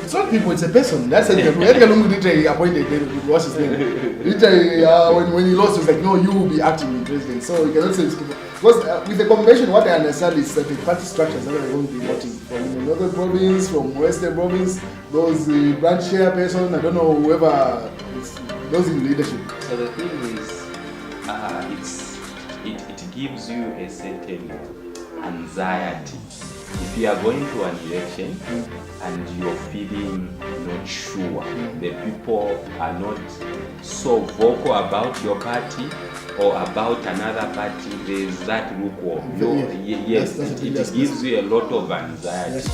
It's not people, it's a person. That's it. Appointed, what's his name? When he lost, he was like, no, you will be acting president. So you cannot say it's people. Because with the convention, what I understand is that the party structures that are going to be voting from Northern Province, from Western Province, those branch chairperson, I don't know, whoever, those in leadership. So the thing is, it gives you a certain anxiety. If you are going to an election and you're feeling not sure, the people are not so vocal about your party or about another party, there's that lukewarm. Yes, it gives you a lot of anxiety.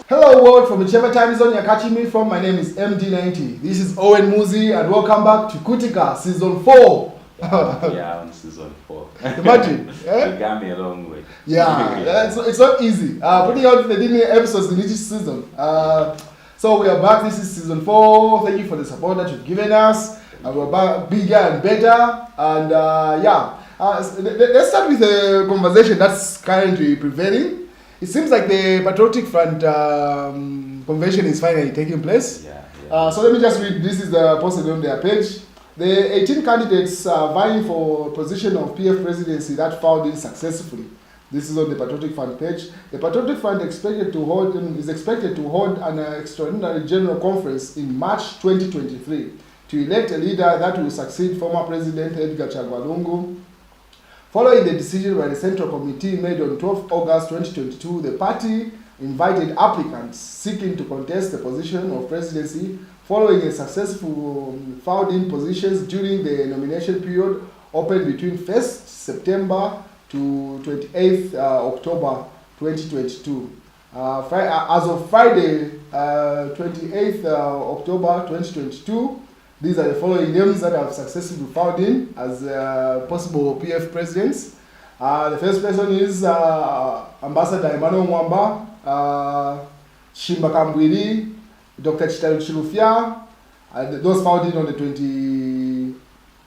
Hello world, from whichever time zone you're catching me from, my name is MD90. This is Owen Muzi and welcome back to Kutika Season 4. Yeah, on Season 4. Imagine. You got me a long way. Yeah, it's not easy. Putting out the episodes in each season. So we are back, this is Season 4. Thank you for the support that you've given us. And we're back bigger and better. And let's start with a conversation that's currently prevailing. It seems like the Patriotic Front convention is finally taking place. So let me just read. This is the posted on their page. The 18 candidates vying for position of PF presidency that filed in successfully. This is on the Patriotic Front page. The Patriotic Front is expected to hold an extraordinary general conference in March 2023 to elect a leader that will succeed former President Edgar Chagwa Lungu. Following the decision by the Central Committee made on 12 August 2022, the party invited applicants seeking to contest the position of presidency following a successful found-in positions during the nomination period opened between 1st September to 28th October 2022. As of Friday, 28th October 2022, these are the following names that have successfully found in as possible PF presidents. The first person is Ambassador Emmanuel Mwamba, Chishimba Kambwili, Dr. Chilufya. Those found in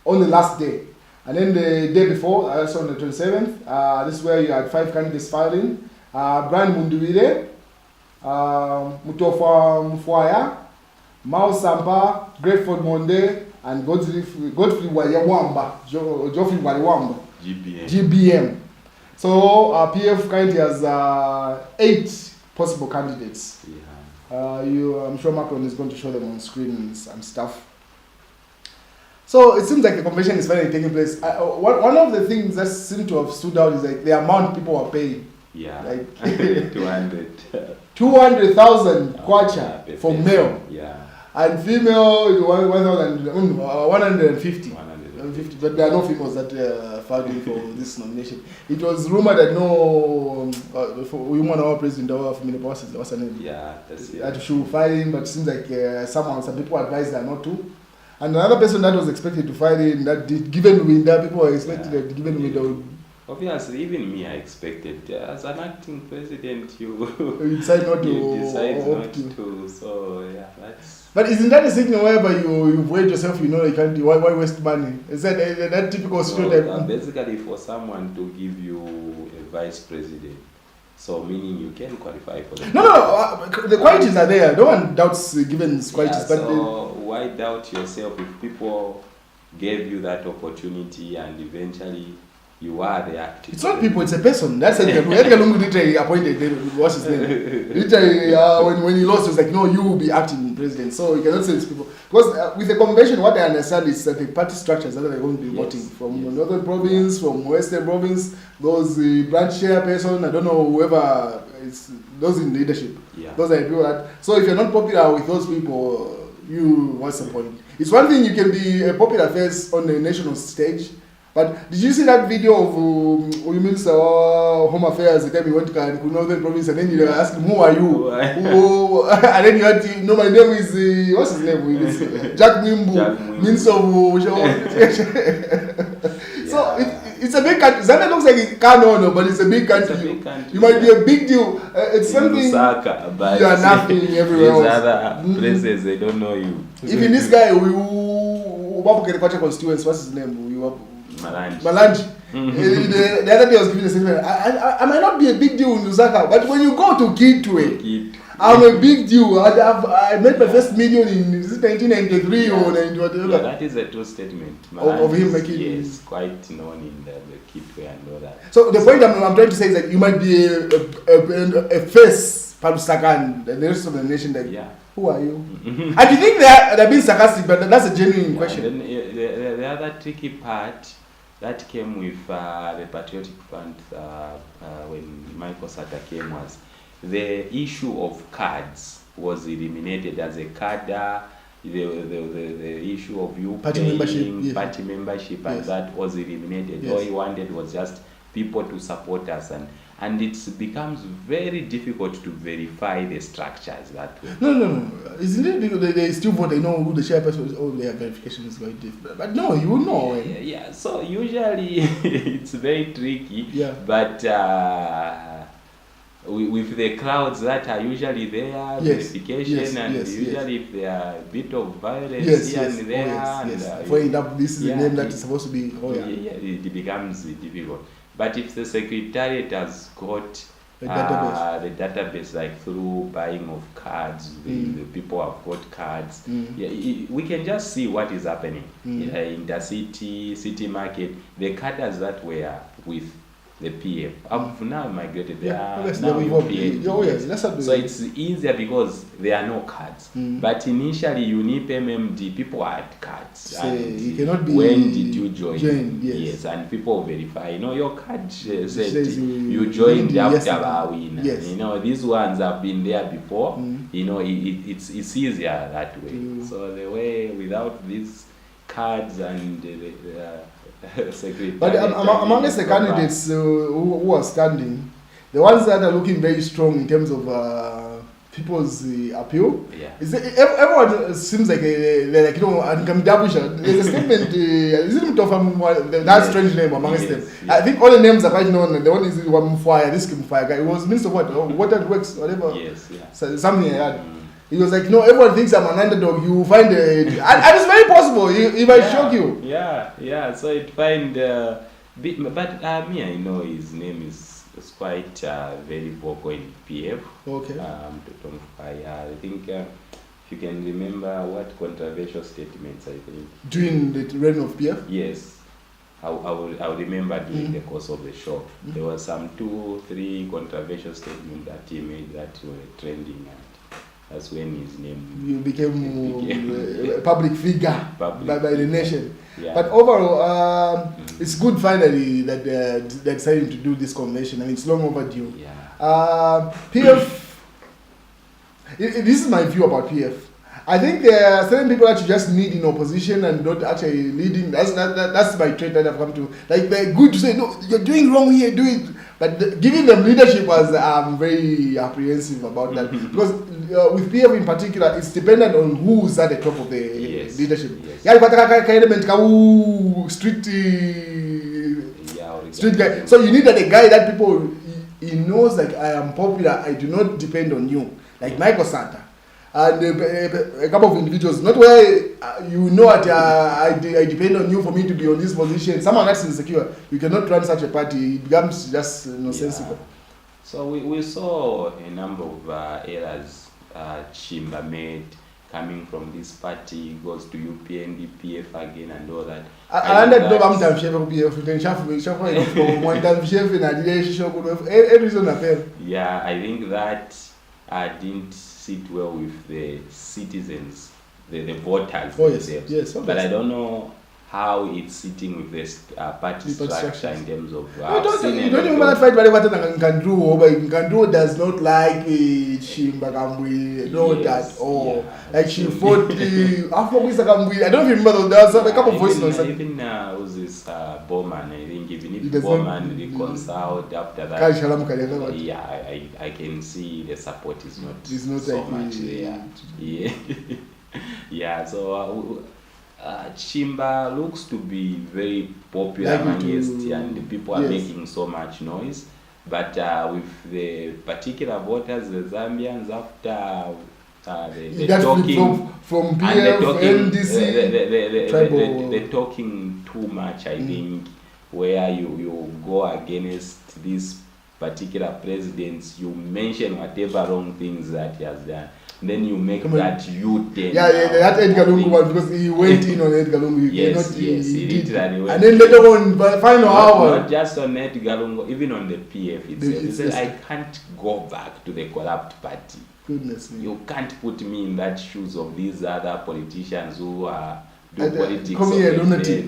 on the last day. And then the day before, also on the 27th, this is where you had 5 candidates filing. Brian Munduwile, Mutofa Mufwaya, Mao Sampa, Grateful Monde, and Godfrey Waliwamba, Geoffrey Waliwamba. GBM. So PF currently has 8 possible candidates. I'm sure Macron is going to show them on screen and stuff. So it seems like the convention is finally taking place. One of the things that seem to have stood out is like the amount people are paying. Yeah, like 200,000 kwacha for male. Yeah. And female 150. But there are no females that filed in for this nomination. It was rumored that no woman or president or female bosses, what's her name? Yeah, that's it. That she will file in, but it seems like some people advised her not to. And another person that was expected to file in that did given window, people were expected that given window. Obviously, even me, I expected as an acting president, you decide not to. You decide not to. So yeah, that's. But isn't that a signal whereby you weighed yourself? You know, you can't. Why waste money? Is that typical stereotype? Basically, for someone to give you a vice president, so meaning you can qualify for the. No. The qualities are there. No one doubts given qualities. Yeah, so why doubt yourself if people gave you that opportunity and eventually you are the active? It's not people, it's a person. That's it. Edgar Lungu appointed, what's his name? When he lost, he was like, no, you will be acting president. So you cannot say it's people. Because with the convention, what I understand is that the party structures that are going to be voting from Northern Province, from Western Province, those branch chairperson, I don't know, whoever, those in leadership. Yeah. Those are the people that. So if you're not popular with those people, what's the point? It's one thing you can be a popular face on the national stage. But did you see that video of Minister Home Affairs the time he went to Northern Province and then you asked him, who are you? And then you had to, my name is, what's his name? Jack Mimbu, Minister of... So it's a big country. Zambia looks like it can't no, but it's a big country. You might be a big deal. It's something. Lusaka, but you are nothing everywhere else. Other places they don't know you. Even this guy, we constituents. What's his name? Malanji. The other day I was giving a statement. I might not be a big deal in Lusaka, but when you go to Kitwe, I'm a big deal. I made my first million in 1993 or 90 whatever. Yeah, that is a true statement. Of him making. Yes, quite known in the Kitwe and all that. So the point I'm trying to say is that you might be a face for Lusaka and the rest of the nation. That who are you? And you think they're being sarcastic, but that's a genuine question. Then the other tricky part that came with the Patriotic Front when Michael Sata came was the issue of cards was eliminated as a cadre. The issue of you party membership and that was eliminated. Yes. All he wanted was just people to support us, and it becomes very difficult to verify the structures that way. No. Isn't it because they still vote? They know who the chairperson is. Oh, their verification is very different. But no, you will know. Yeah. So usually it's very tricky. Yeah. But with the crowds that are usually there, verification, and usually if there are a bit of violence here and there, for example, this is the name that is supposed to be. It becomes difficult. But if the secretariat has got the database, like through buying of cards, the people have got cards, we can just see what is happening in the city market. The cadres that were with the PF have now migrated. They are now in PF. So it's easier because there are no cards. But initially, you need MMD. People had cards. And you cannot be. When did you join? Yes, and people verify. Your card says you joined after our win. These ones have been there before. It's easier that way. So the way without these cards and but amongst the candidates who are standing, the ones that are looking very strong in terms of people's appeal, everyone seems like they're like, there's a statement, that strange name amongst them. I think all the names are quite known. The one is Mufaya, this Mufaya guy. It was Minister of what? Water Works, whatever. So, something like that. He was like, everyone thinks I'm an underdog. You find and it's very possible. He might shock you. So it find, but me, I know his name is quite very vocal in PF. Okay. I think if you can remember what controversial statements, I think during the reign of PF. Yes. I'll remember during the course of the show. There were some 2-3 controversial statements that he made that were trending. That's when his name became a public figure by the nation. But overall, it's good finally that they're deciding to do this convention. I mean, it's long overdue. PF, this is my view about PF. I think there are certain people that you just need in opposition and not actually leading. That's my trait that I've come to. Like, they're good to say, no, you're doing wrong here, do it. But giving them leadership I'm very apprehensive about that. Because with PF in particular, it's dependent on who's at the top of the leadership. Street guy. So you need a guy that people, he knows, like, I am popular, I do not depend on you. Like Michael Santa. And a couple of individuals, not where I depend on you for me to be on this position. Someone that's insecure, you cannot run such a party. It becomes just nonsensical. So we saw a number of errors Chishimba made coming from this party, goes to UPND, PF again, and all that. I think that didn't sit well with the citizens, the voters themselves. But I don't know how it's sitting with this party structure in terms of. You don't even want to fight about Kandru does not like Chishimba Kambwili, not at all. Like she fought Kambwili. I don't remember, there was a couple of voices. Even who's this Bowman, I think even if Bowman reconciled after that, I can see the support is not so much there. So Chishimba looks to be very popular amongst, and the people are making so much noise. But with the particular voters, the Zambians, after they're talking from PF, NDC, they're talking too much, I think, where you go against these particular presidents, you mention whatever wrong things that he has done. Then you make that U-turn. That Edgar Lungu one, because he went in on Edgar Lungu. He literally went. And then later on, by final hour. Not just on Edgar Lungu, even on the PF itself. He said, I can't go back to the corrupt party. Goodness me. You can't put me in that shoes of these other politicians who do politics. Come here, lunatic.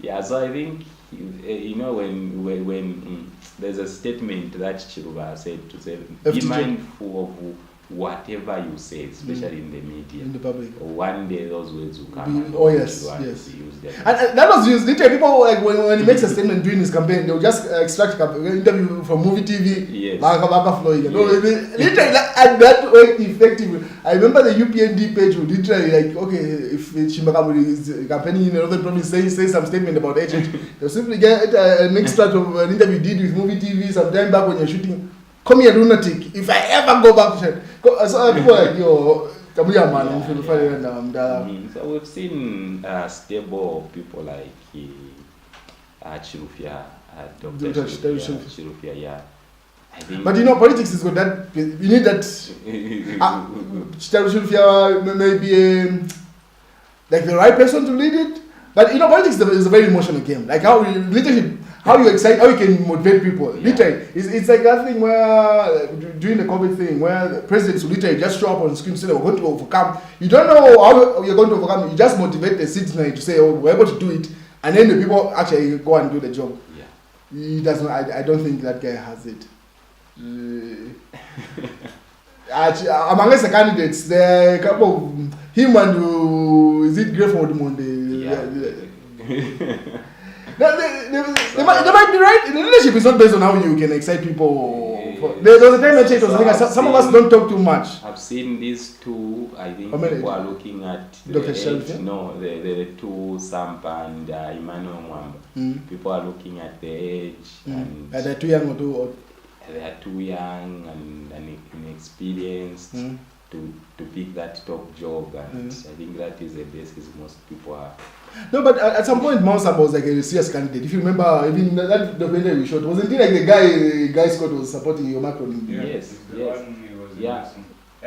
Yeah, so I think, when there's a statement that Chiruba said to say, be mindful of whatever you say, especially in the media, in the public. One day those words will come. Yes. And that was used. Literally, people like when he makes a statement during his campaign, they'll just extract an interview from movie TV. Yes. Literally, and that way effective. I remember the UPND page would literally if Chishimba Kambwili is campaigning in another province, say some statement about HH, they'll simply get an extract of an interview did with movie TV some time back when you're shooting. Come here, lunatic. If I ever go back to so people like so we've seen stable people like Chirufia, Dr. Chirufia, yeah. I think, but politics is good. That you need that. Chirufia may be like the right person to lead it. But politics is a very emotional game. Like how you excite, how you can motivate people. Yeah. Literally, it's like that thing where during the COVID thing, where the presidents will literally just show up on the screen and say, "We're going to overcome." You don't know how you're going to overcome. You just motivate the citizen to say, "Oh, we're able to do it," and then the people actually go and do the job. Yeah. He doesn't. I don't think that guy has it. Amongst the candidates, there are a couple of him and is it Greyford Monday? Yeah. They might be right. The leadership is not based on how you can excite people. There was a time I said some of us don't talk too much. I've seen these two. I think people are looking at the two Sampa and Emmanuel Mwamba. People are looking at the age and they're too young they are too young and inexperienced to pick that top job, and I think that is the basis most people are. No, but at some point, Mount Samba was like a serious candidate. If you remember, even that documentary we shot, wasn't it like the guy Scott was supporting your Macron? Yes. Yeah.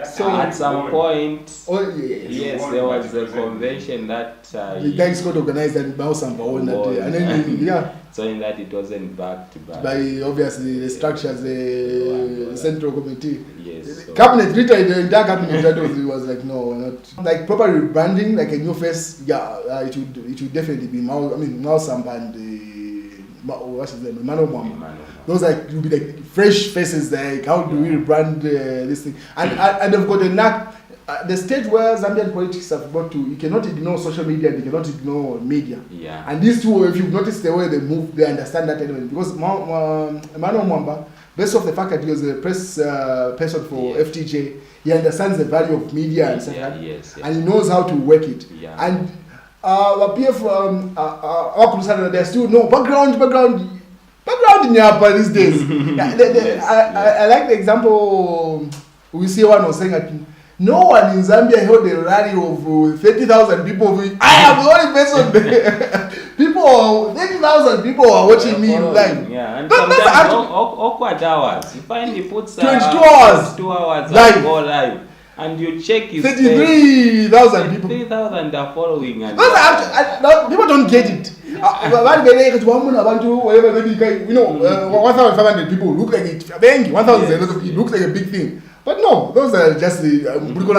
So at some point, there was a convention that the guy Scott organized and Mount Samba won that day, and then so in that it wasn't backed by obviously the structures, the central committee. Yes. So cabinet, literally the entire cabinet that was like no, not like proper rebranding, like a new face. Yeah, it would definitely be Mao Samba and what's his name, Emmanuel Mwamba. Those will be like fresh faces. Like how do we rebrand this thing? And they've got a knack. The stage where Zambian politics have got to, you cannot ignore social media and you cannot ignore media. Yeah. And these two, if you've noticed the way they move, they understand that element. Because Emmanuel Mwamba, based off the fact that he was a press person for FTJ, he understands the value of media and stuff like that. Yes. And he knows how to work it. Yeah. And PF, there's still no background in Yapa these days. I like the example we see one was saying that no one in Zambia held a rally of 30,000 people. I am the only person there. 30,000 people are watching me live. Yeah, and sometimes awkward hours. You find he puts 22 hours. 2 hours live. Go live. And you check his 33,000 people. 3,000 are following. And people don't get it. Whatever, maybe 1,500 people look like it. 1,000 looks like a big thing. But no, those are just the eligible.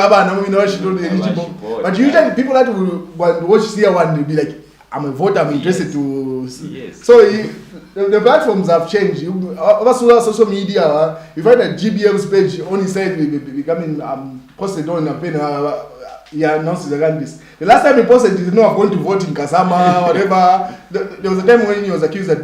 But usually people that will watch CR1 will be like, I'm a voter, I'm interested to see. Yes. So the platforms have changed. Over social media, you find that GBM's page on his side becoming posted on a pen. He announced this. The last time he posted, he did not going to vote in Kasama, whatever. There was a time when he was accused that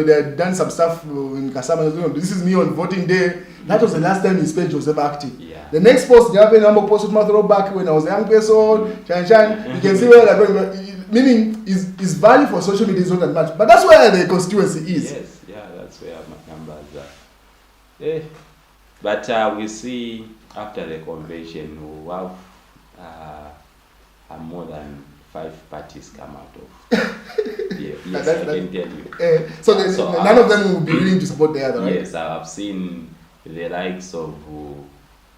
they had done some stuff in Kasama. This is me on voting day. That was the last time his page was ever active. Yeah. The next post, the other number posted my throwback when I was a young person, Chan. You can see where they're going. Meaning, is value for social media is not that much. But that's where the constituency is. Yes, yeah, that's where my numbers are. But we see after the convention, we have more than 5 parties come out of. Yes, I can tell you. So none of them will be willing to support the other, right? Yes, I've seen the likes of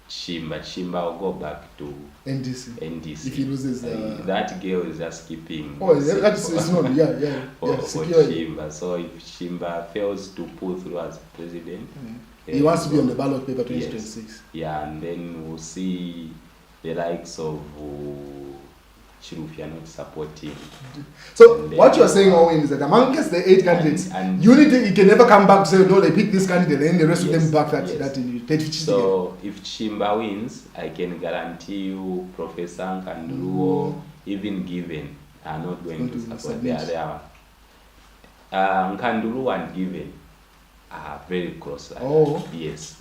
Chishimba. Chishimba will go back to NDC. If he loses, that girl is just keeping. Oh, that's not. Yeah. For Chishimba. So if Chishimba fails to pull through as president, he wants to be on the ballot paper 2026. Yes. Yeah, and then we'll see the likes of Chirufia not supporting. So what you are saying, Owen, is that amongst the 8 candidates, unity, you can never come back to say, no, they pick this candidate and the rest of them back that. So if Chishimba wins, I can guarantee you Professor Nkanduluo, even Given, are not going to support the other one. Nkanduluo and Given are very close. Yes.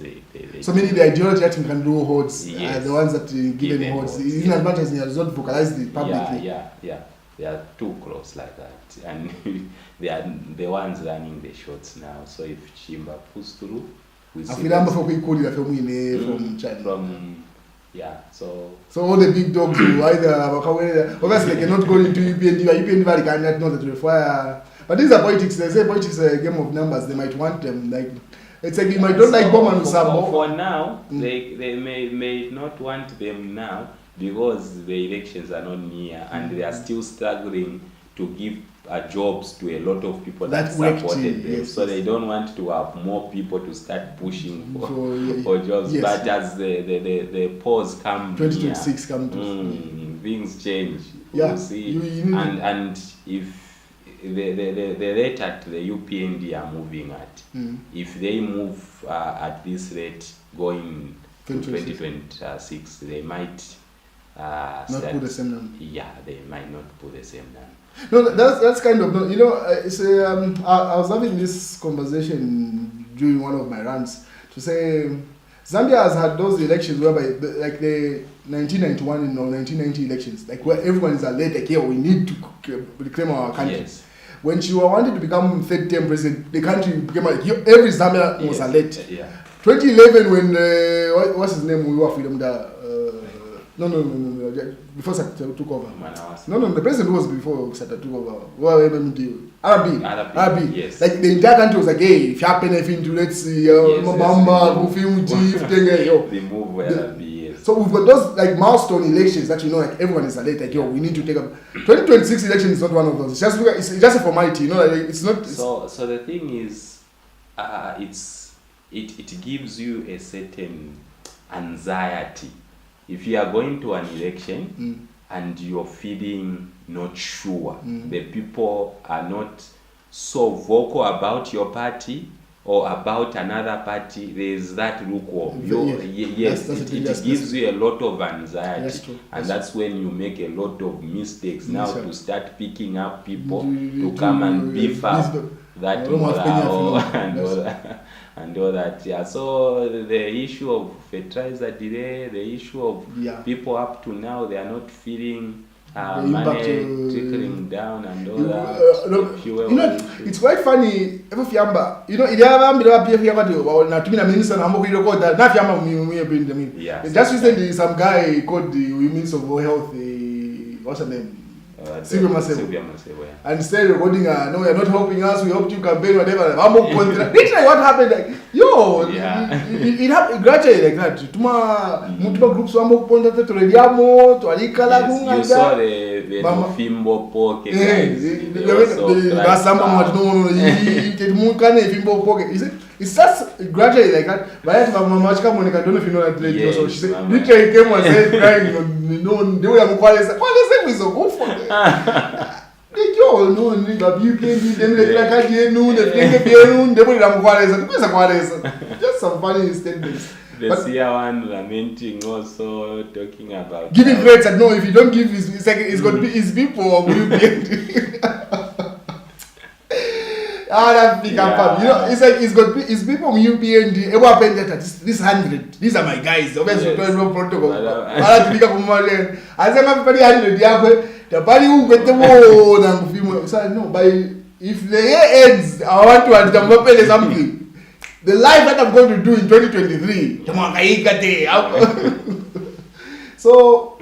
So meaning the ideology that Nkanduluo holds are the ones that Given holds, in as much as he has not vocalized it publicly. Yeah. They are too close like that. And they are the ones running the shots now. So if Chishimba pulls through, we see So all the big dogs who either obviously they cannot go into UPND cannot know that require. But these are politics. They say politics is a game of numbers. They might want them like it's like you might don't like Bowman Usabo. For now, they may not want them now because the elections are not near and they are still struggling to give jobs to a lot of people that supported them. So they don't want to have more people to start pushing for jobs. Yes. But as the polls come 2026 come to things change. Yeah. We'll see. And if the rate at the UPND are moving at, if they move at this rate going to 2026, they might not put the same number. Yeah, they might not put the same number. No, that's kind of it's I was having this conversation during one of my rants to say Zambia has had those elections whereby like the 1991 and 1990 elections, like where everyone is alert, like we need to reclaim our country. Yes. When she wanted to become third-term president, the country became like every Zambia was alert. 2011 when what's his name? We were freedom. No. Before Sata took over. No. The president was before Sata took over. Well, RB. Yes. Like the entire country was like, hey, if you happen anything to let's see, Mabamba, Mufim, Chief, they move where RB. So we've got those like milestone elections that like everyone is alert, like we need to take up. 2026 election is not one of those. It's just a formality, like it's not. So the thing is, it gives you a certain anxiety if you are going to an election and you're feeling not sure. The people are not so vocal about your party or about another party. There's that lukewarm. Yes, it gives you a lot of anxiety, that's when you make a lot of mistakes. Now to start picking up people to come and beef up that and all that. Yeah. So the issue of fertilizer delay, the issue of people up to now, they are not feeling money trickling down and all that. It's quite funny. Just recently, some guy called the Minister of Health, what's her name? Sylvia Masebo. And started recording, no, you're not helping us, we helped you campaign, whatever. Literally, what happened? Like, it happened gradually like that. Tuma groups wambo to rediamo, to alikala. You saw the Fimbo Poke guys. It's just gradually like that. But Mama Chika Monica, I don't know if you know that lady. So she said, literally came and said, crying, no, they were Kwale is so good for them. They all know, you can't be them, just some funny statements. The Sia one lamenting also talking about giving threats that no, if you don't give it's going to be his people or will be That big up. You know, it's like it's people from UPND. Ever happened that this 100. These are my guys. Obviously, no protocol. I like to pick up my leg. I say I'm very 100. The party who get the whole and so no. But if the year ends, I want to understand something. The life that I'm going to do in 2023. So,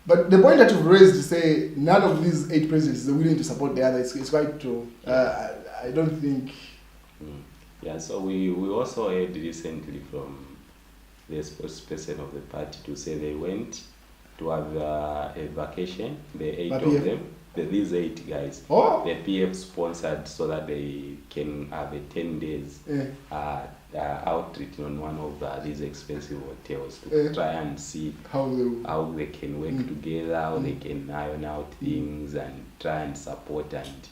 but the point that you've raised to say none of these 8 presidents are willing to support the other, it's quite true. I don't think. Yeah, so we also heard recently from the spokesperson of the party to say they went to have a vacation, the 8 of them, these 8 guys. Oh. The PF sponsored so that they can have a 10 days outreach on one of these expensive hotels to try and see how they can work together, how they can iron out things and try and support and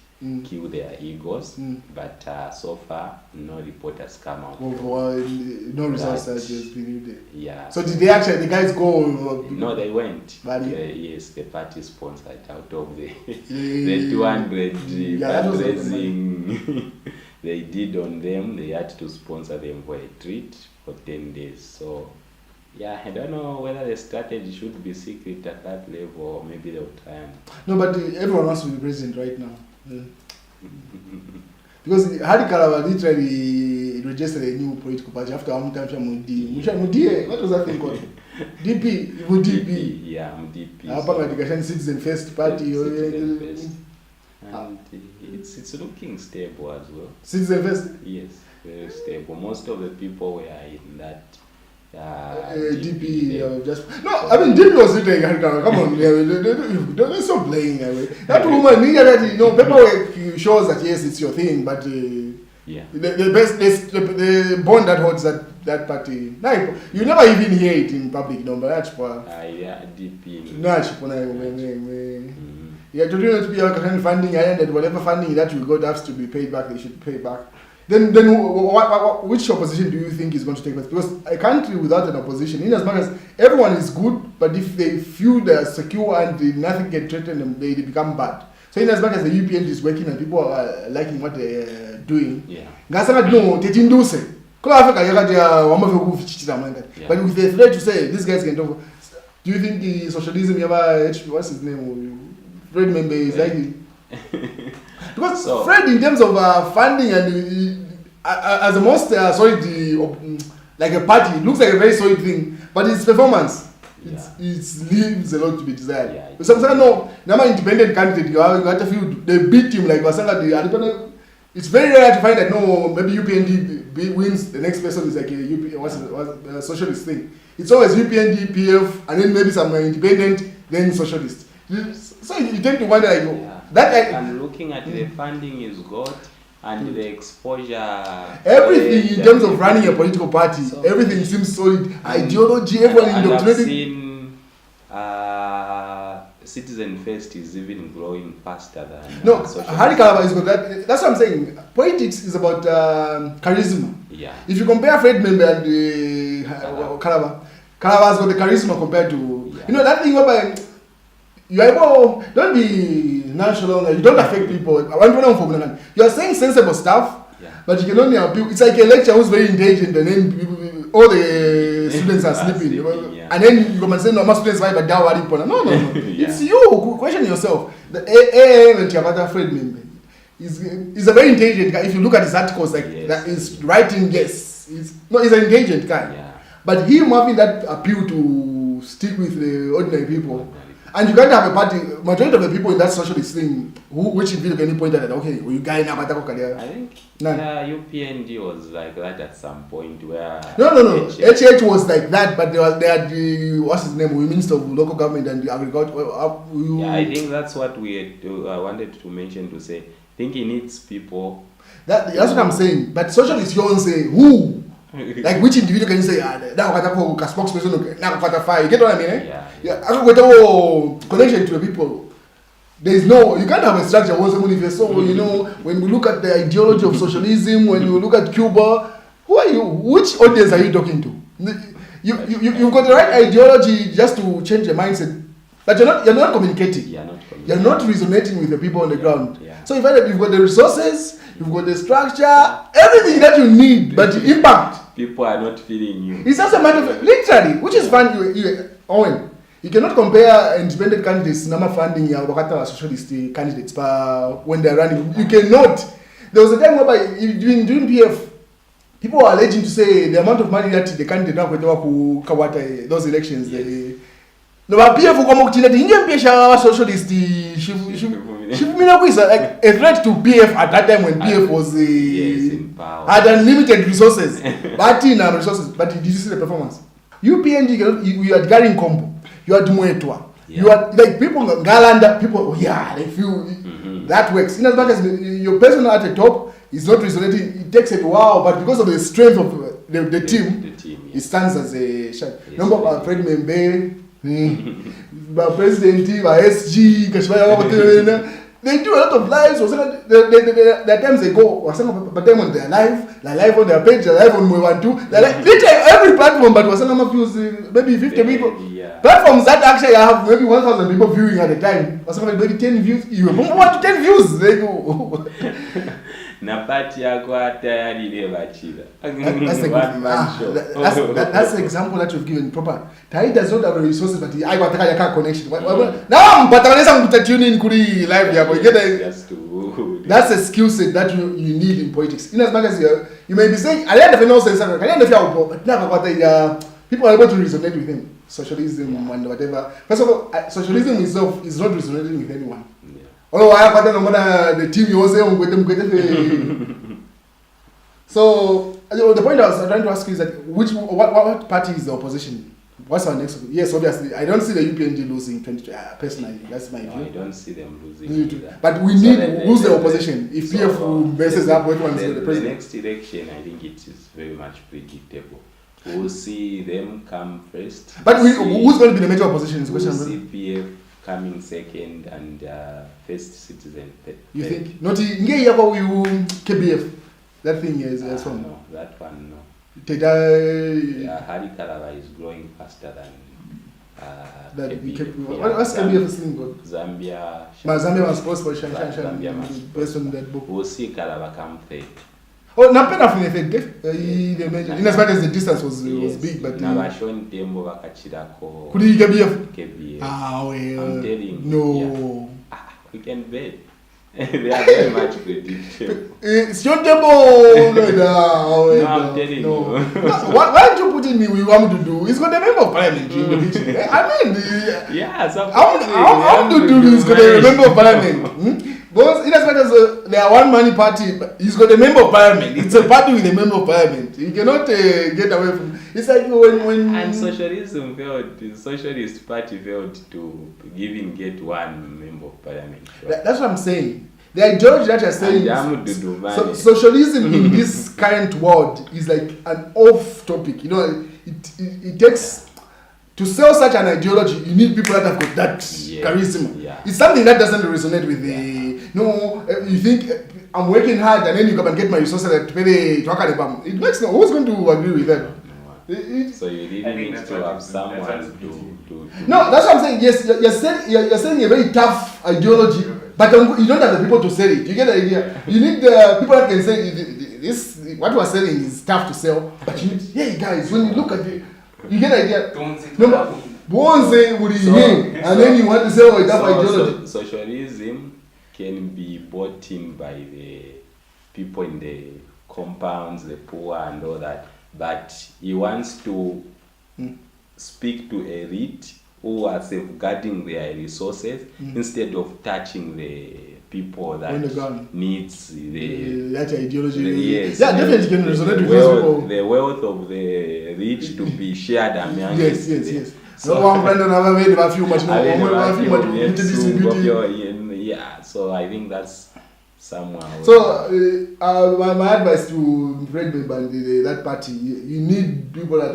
kill their egos. But so far, no report has come out. No results has been there. Yeah. So did they actually, the guys go? No, they went. Yes, the party sponsored out of the 200 fundraising they did on them. They had to sponsor them for a treat for 10 days. So, yeah, I don't know whether the strategy should be secret at that level or maybe they'll try and... No, but everyone wants to be president right now. Because Hari Kalava literally registered a new political party after a long time. What was that thing called? DP. Yeah, DP. Citizen First Party. Citizen First. And it's looking stable as well. Citizen First? Yes, very stable. Most of the people were in that DP. DP was written. Come on, don't stop playing. That woman, paperwork shows that yes, it's your thing, but the bond that holds that party. You never even hear it in public, no, but that's DP. Yeah, to do not be a funding, and whatever funding that you got has to be paid back. They should pay back. Then which opposition do you think is going to take place? Because a country without an opposition, in as much as everyone is good, but if they feel they are secure and nothing can threaten them, they become bad. So in as much as the UPN is working and people are liking what they are doing, but with the threat to say these guys can talk, do you think the socialism what's his name? Fred member is likely? Because Fred, in terms of funding and as the most solid, like a party, it looks like a very solid thing, but its performance, it leaves a lot to be desired. Yeah, sometimes no independent candidate, you have to feel they beat him like Basanga. It's very rare to find that maybe UPND wins, the next person is like a socialist thing. It's always UPND, PF, and then maybe some independent, then socialist. So you tend to wonder and looking at the funding is good and the exposure, everything in terms of running a political party, everything seems solid. Ideology, everyone indoctrinated. Citizen First is even growing faster than Hari Kalava is good. That's what I'm saying. Politics is about charisma. Yeah. If you compare Fred Member and Kalava's got the charisma compared to that thing whereby you are able, don't be nonchalant, you don't affect people. You are saying sensible stuff, but you can only appeal. It's like a lecturer who's very intelligent and then all the students are sleeping. And then you come and say, no, my students vibe but down. No. It's you. Question yourself. The AA and Tiabata Fred member is a very intelligent guy. If you look at his articles, that is writing, he's an intelligent guy. Yeah. But him having that appeal to stick with the ordinary people. And you can't have a party, majority of the people in that socialist thing, which in video any pointed at, okay, you guys now I think UPND was like that at some point where... No. HH was like that, but they had the, what's his name, Minister of Local Government and the Agriculture. I think that's what we wanted to mention to say. I think he needs people... That's what I'm saying. But socialists, you don't say, who? Like which individual can you say spokesperson you get what I mean? I with connection to the people. There is you can't have a structure once someone if so when we look at the ideology of socialism, when you look at Cuba, who are you? Which audience are you talking to? You've got the right ideology just to change the mindset But you're not communicating. You're not resonating with the people on the ground. Yeah. So you find that you've got the resources, you've got the structure, everything that you need, but the impact. People are not feeling you. It's just a matter of literally, which is fun. Owen, you cannot compare independent candidates, number funding, socialist candidates, when they're running. You cannot. There was a time whereby during PF, people were alleging to say the amount of money that the candidate now who Kawata those elections. Yes. No, but PF socialist. Like a threat to PF at that time when PF was in power. Had unlimited resources, but resources. But did you see the performance? UPNG, you are Garing Combo, you are Dumuetwa, you are like people Galanda, people. They feel that works. In as much as your person at the top is not resonating, it takes a while, but because of the strength of the team, it stands as a shot. Number of Fred Membe. President, SG, they do a lot of lives. There are times they go, but them on their live on their page, they're live on Mwe12. Literally every platform, but maybe 50 people. Yeah. Platforms that actually have maybe 1,000 people viewing at a time. Maybe 10 views. You want 10 views? They go. Napati yako tayari ile bachila. That's the example that you've given proper. Tai does not have the resources, but I got a connection. Now, but I'm going to tune in kuri live yako. That's a skill set that you need in politics. In as much as you may be saying, I don't know something. I don't know but now people are able to resonate with him. Socialism and whatever. First of all, socialism itself is not resonating with anyone. Although I have the team you also So the point I was trying to ask you is that what party is the opposition? What's our next? Yes, obviously I don't see the UPNG losing 20. Personally, that's my view. I don't see them losing. But we need who's the opposition? If PF messes up, what one's the president? The next election, I think it is very much predictable. We'll see them come first. But who's going to be the major opposition? Is the question. We'll see PF coming second and first citizen. You think? Not KBF. That thing is one. No, that one no. Hari Kalava is growing faster than KBF. What's KBF thing called? Zambia. Zambia was supposed to Zambia based on that book. We'll see Kalava come third. Oh, Napena from the in as much as the distance was big, but Nabashon Tembo Vakachirako. Could you KBF? KBF. Well. I'm telling you. No. Yeah. We can bet. They are very much predictable. It's your tempo. No, I'm telling you. Why don't you put in me? We want to do? He's got a member of parliament in the picture. I mean, yeah. How to do this? He's got a member of parliament. Because in as much as they are one money party, he's got a member of parliament. It's a party with a member of parliament. You cannot get away from. It's like when and socialism failed. The Socialist Party failed to get one member of parliament. Sure. That's what I'm saying. The ideology that you're saying, socialism in this current world is like an off topic. You know, it takes. To sell such an ideology, you need people that have got that charisma. Yeah. It's something that doesn't resonate with the. You think I'm working hard and then you come and get my resources to pay the. It makes no. Who's going to agree with that? So you really need to have someone to. No, that's what I'm saying. Yes, you're saying a very tough ideology, but you don't have the people to sell it. You get the idea? You need the people that can say this. What we're selling is tough to sell, but you need. Hey guys, when you look at it. You get the idea? One say and then you want to say ideology. Socialism can be bought in by the people in the compounds, the poor and all that. But he wants to speak to a elite who are safeguarding their resources instead of touching the people that needs that ideology. Yes, definitely can resonate with people. The wealth of the rich to be shared among yes. So one friend another made a few much yeah, so I think that's somehow. So my advice to Fred Band that party, you need people that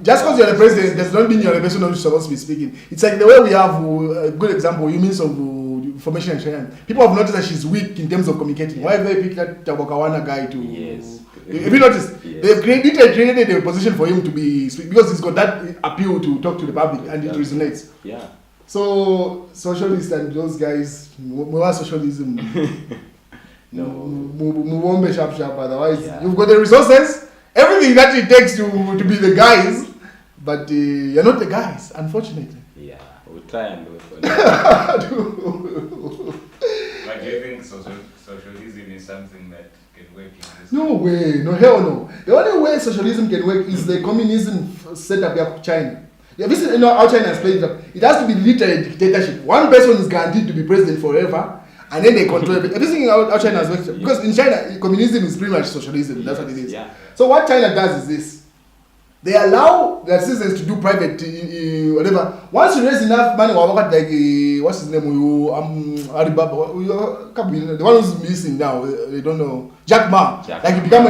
just because you're the president does not mean you're the person who's supposed to be speaking. It's like the way we have a good example, you mean some information and sharing. People have noticed that she's weak in terms of communicating. Why have they picked that Tabakawana guy to? Yes. If you notice, they've created a position for him to be because he's got that appeal to talk to the public and it resonates. Yeah. So socialists and those guys, more socialism. No. Move sharp. Otherwise, Yeah. you've got the resources, everything that it takes to be the guys, but you're not the guys, unfortunately. Yeah, we'll try and work on it. But do you think socialism is something that can work in this? No way, no hell no. The only way socialism can work is the communism setup of China. Yeah, this is, how China has played it up. It has to be literally dictatorship. One person is guaranteed to be president forever, and then they control everything. Everything how China has worked. Because in China, communism is pretty much socialism. That's what it is. Yeah. So what China does is this. They allow their citizens to do private whatever. Once you raise enough money, what's his name? Alibaba, Kambwili, the one who's missing now. They don't know. Jack Ma. Like you become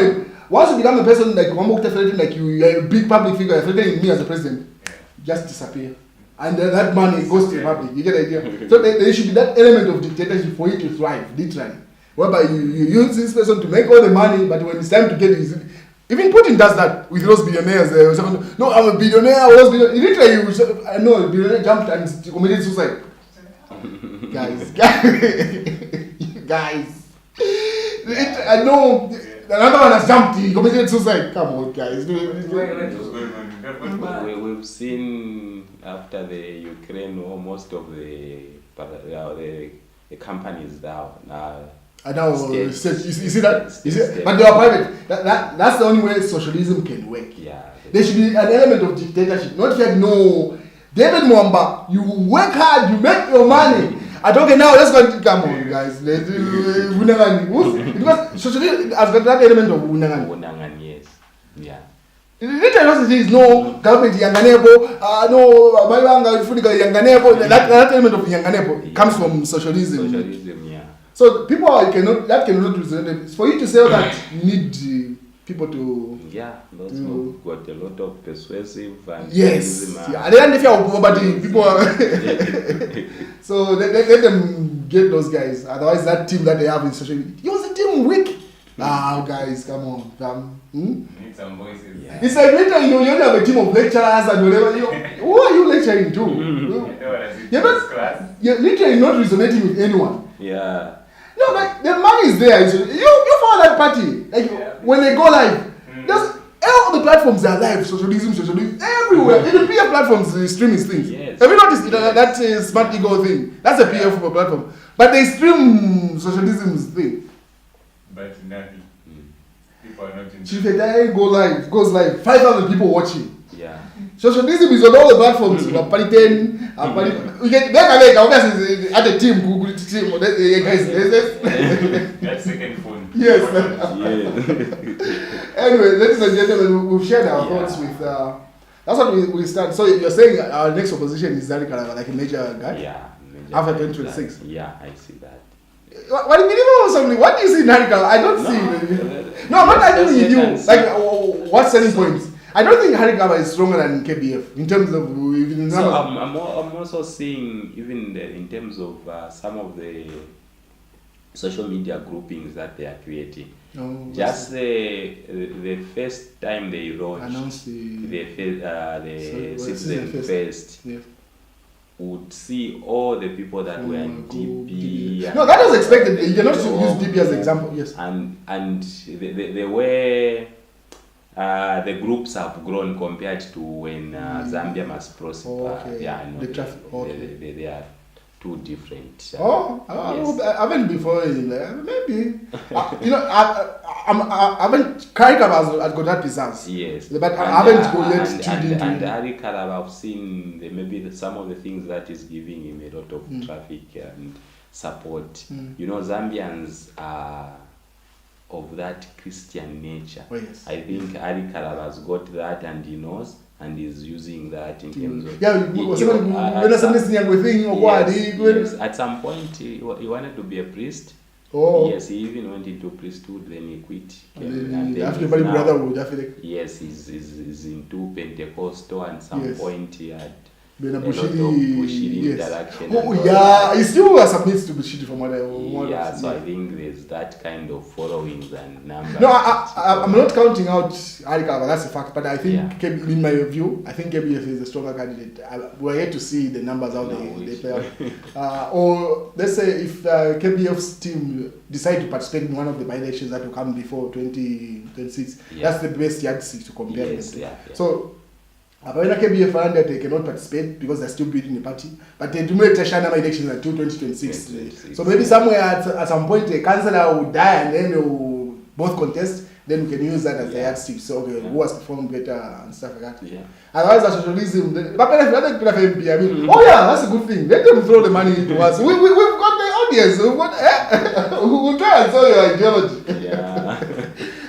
once you become a person like like you're a big public figure, threatening me as a president, just disappear. And then that money goes to the public. You get the idea? So there should be that element of dictatorship for you to thrive, literally. Whereby you use this person to make all the money, but when it's time to get it, even Putin does that with those billionaires. No, I'm a billionaire. I was billionaire. Literally, I know a billionaire jumped and committed suicide. guys. I know another one has jumped. He committed suicide. Come on, guys. We've seen after the Ukraine war, most of the companies now. And now, you see that? States. But they are private. That's the only way socialism can work. Yeah. There should be an element of dictatorship. Not like, no, David Mwamba, you work hard, you make your money. Okay, now let's go. Come on, guys. Because socialism has got that element of Unangani. Unangani, yes. Yeah. Literally, is no government yanganebo, no Mayanga Fudiga yanganebo. That element of yanganebo comes from socialism. Socialism, yeah. So people cannot resonate. For you to say that, you need people to. Yeah, those who got a lot of persuasive and yes. Yeah, they don't fear poverty. People are. So let them get those guys. Otherwise, that team that they have in social media, it was a team weak. Guys, come on, Need some voices. Yeah. It's like literally you only have a team of lecturers and whatever. Who are you lecturing to? You're literally not resonating with anyone. Yeah. No, like the money is there. You follow that party. Like when they go live, just all the platforms are live. Socialism, everywhere. Even PF platforms stream his things. Yes. Have you noticed that smart ego thing? That's a PF platform. But they stream socialism's thing. But nothing. People are not in. Chifetai goes live. 5,000 people watching. Yeah. Socialism is on all the platforms. We get obviously at the team. Guys, That's second phone. yes. Yeah. Anyway, ladies and gentlemen, we've shared our thoughts with. That's what we start. So you're saying our next opposition is Zari Kalava, like a major guy? Yeah. Major After 2026. Yeah, I see that. What do you see in Harikal? I don't see. No, I'm not arguing with you. Like, what selling points? I don't think Harikava is stronger than KBF in terms of. So I'm also seeing even in terms of some of the social media groupings that they are creating. Just the first time they launched the Citizen First. Yeah. Would see all the people that were in DP. No, that was expected. You cannot use DP as an example. Yes. And the way the groups have grown compared to when Zambia must prosper. Okay. Yeah, I know. The traffic. Okay. They are two different. I haven't before. Maybe. I haven't. Karikab has got that pizzazz. Yes. But I haven't go yet tuned into and Harikab, I've seen some of the things that is giving him a lot of traffic and support. You know, Zambians are of that Christian nature. Oh, yes. I think Harikab has got that and he knows. And is using that in terms of yes, at some point he wanted to be a priest. Yes, he even went into priesthood, then he quit. Brotherhood, yes, he's into Pentecostal, and some point he had Been a lot of Bushiri, Bushiri yes. interaction. Oh and all yeah, he still submits to Bushiri from what I yeah, so I think there's that kind of followings and numbers. No, I'm not counting out Arikava, that's a fact. But I think, in my view, I think KBF is a stronger candidate. We're yet to see the numbers out they play out. Or let's say if KBF's team decide to participate in one of the by-elections that will come before 2026, that's the best yardstick to compare them to. So, Apparently, KBF they cannot participate because they're still building the party. But they do make Tashana elections until 2026. So maybe somewhere at some point a councillor will die and then they will both contest. Then we can use that as the yardstick. So who has performed better and stuff like that. Otherwise, as socialism, oh yeah, that's a good thing. Let them throw the money into us. We've got the audience. We'll try and sell your ideology.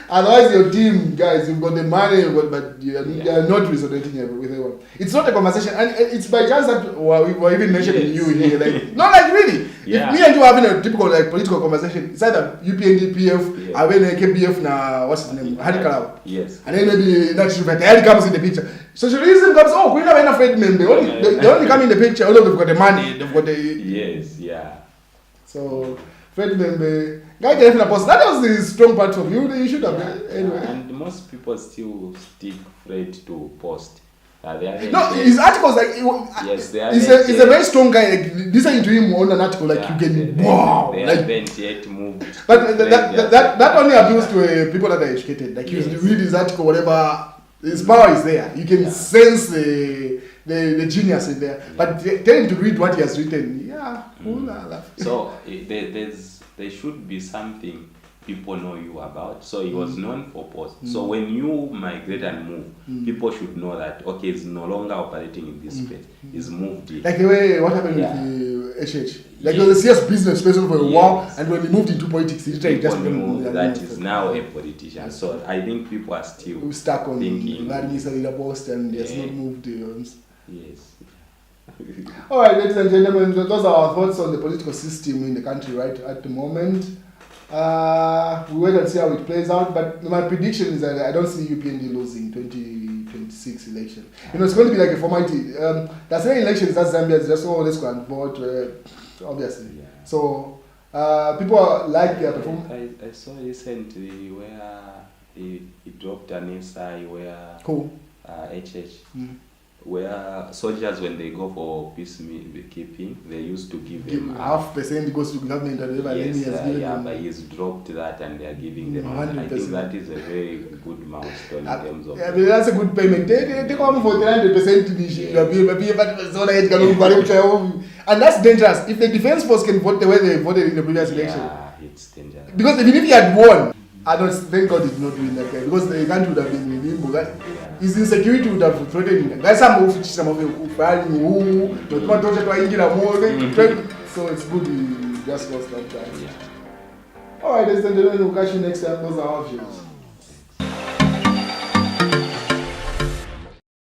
Otherwise, your team, guys, you've got the money, but you're not resonating with everyone. It's not a conversation, and it's by chance that we're even mentioning you here. Like, not like really. If me and you are having a typical political conversation, it's either UPND, PF, I went KBF now, what's his name? Hadikalau. Yes. And then maybe that's but Harry comes in the picture. Socialism comes, we don't have enough Fed men. They only come in the picture, although they've got the money, they've got the. Yes, yeah. So, Fred Membe. Guy gave a post. That was the strong part of you. You should have anyway. And most people still stick Fred to post. His articles like he's a very strong guy. Like, listening to him on an article, like you can they like, haven't yet moved. But that only appeals to people that are educated. Like you read his article, whatever. His power is there. You can sense the genius in there. But tell him to read what he has written. So there should be something people know you about. So he was known for posts. So when you migrate and move, people should know that okay, he's no longer operating in this space. He's moved in. Like the way what happened with the HH. Like he was a serious business person for a while, and when he moved into politics, he just knew that is now a politician. So I think people are still stuck on thinking Vladimir post and he has not moved. Yes. All right, ladies and gentlemen, those are our thoughts on the political system in the country right at the moment. We wait and see how it plays out, but my prediction is that I don't see UPND losing 2026 election. It's going to be like a formality. There's any elections that Zambia is just, let's go and vote, obviously. Yeah. So people are like their performance. I saw recently where he dropped an essay where HH. Where soldiers, when they go for peacekeeping, they used to give them 0.5% goes to government and whatever. But he's dropped that and they are giving them 100%. I think that is a very good milestone in terms of. That's a good payment. They come for 300%. And that's dangerous. If the defense force can vote the way they voted in the previous election, it's dangerous. Because even if he had won, thank God he did not win that guy because the country would have been in limbo. His insecurity would have threatened him. That's some of so it's good he just lost that time. Alright, ladies and gentlemen, we'll catch you next time. Those are our views.